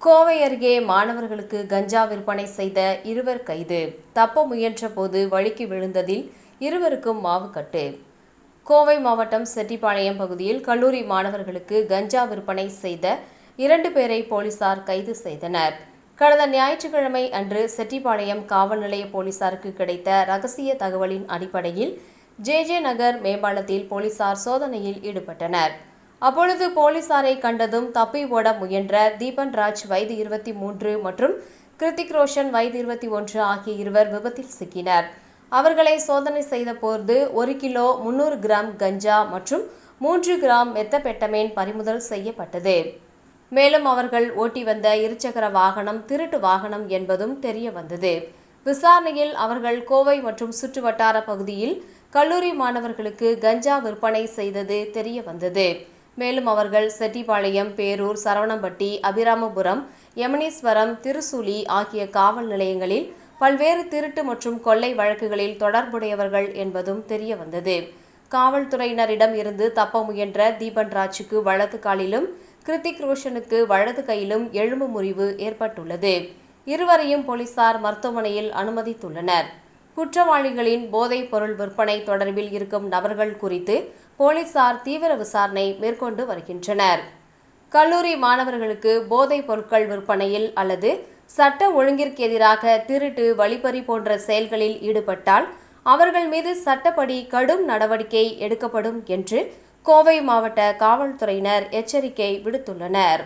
கோவை அருகே மாணவர்களுக்கு கஞ்சா விற்பனை செய்த இருவர் கைது. தப்ப முயன்ற போது வழுக்கி விழுந்ததில் இருவருக்கும் மாவுக்கட்டு. கோவை மாவட்டம் செட்டிப்பாளையம் பகுதியில் கல்லூரி மாணவர்களுக்கு கஞ்சா விற்பனை செய்த 2 பேரை போலீசார் கைது செய்தனர். கடந்த ஞாயிற்றுக்கிழமை அன்று செட்டிப்பாளையம் காவல் நிலைய போலீசாருக்கு கிடைத்த ரகசிய தகவலின் அடிப்படையில் ஜே நகர் மேம்பாலத்தில் போலீசார் சோதனையில் ஈடுபட்டனர். அப்பொழுது போலீசாரை கண்டதும் தப்பி ஓட முயன்ற தீபன்ராஜ் வயது 23 மற்றும் கிருத்திக் ரோஷன் வயது 21 ஆகிய இருவர் விபத்தில் சிக்கினர். அவர்களை சோதனை செய்த போது 1 கிலோ 300 கிராம் கஞ்சா மற்றும் 3 கிராம் மெத்தபெட்டமைன் பறிமுதல் செய்யப்பட்டது. மேலும் அவர்கள் ஓட்டி வந்த இருசக்கர வாகனம் திருட்டு வாகனம் என்பதும் தெரிய வந்தது. விசாரணையில் அவர்கள் கோவை மற்றும் சுற்றுவட்டார பகுதியில் கல்லூரி மாணவர்களுக்கு கஞ்சா விற்பனை செய்தது தெரிய வந்தது. மேலும் அவர்கள் செட்டிப்பாளையம், பேரூர், சரவணம்பட்டி, அபிராமபுரம், யமுனீஸ்வரம், திருசூலி ஆகிய காவல் நிலையங்களில் பல்வேறு திருட்டு மற்றும் கொள்ளை வழக்குகளில் தொடர்புடையவர்கள் என்பதும் தெரிய வந்தது. காவல்துறையினரிடம் இருந்து தப்ப முயன்ற தீபன்ராஜுக்கு வலது காலிலும் கிருத்திக் ரோஷனுக்கு வலது கையிலும் எலும்பு முறிவு ஏற்பட்டுள்ளது. இருவரையும் போலீசார் மருத்துவமனையில் அனுமதித்துள்ளனர். குற்றவாளிகளின் போதைப் பொருள் விற்பனை தொடர்பில் இருக்கும் நபர்கள் குறித்து போலீசார் தீவிர விசாரணை மேற்கொண்டு வருகின்றனர். கல்லூரி மாணவர்களுக்கு போதைப் பொருட்கள் விற்பனையில் அல்லது சட்ட ஒழுங்கிற்கு எதிராக திருட்டு, வழிப்பறி போன்ற செயல்களில் ஈடுபட்டால் அவர்கள் மீது சட்டப்படி கடும் நடவடிக்கை எடுக்கப்படும் என்று கோவை மாவட்ட காவல்துறையினர் எச்சரிக்கை விடுத்துள்ளனர்.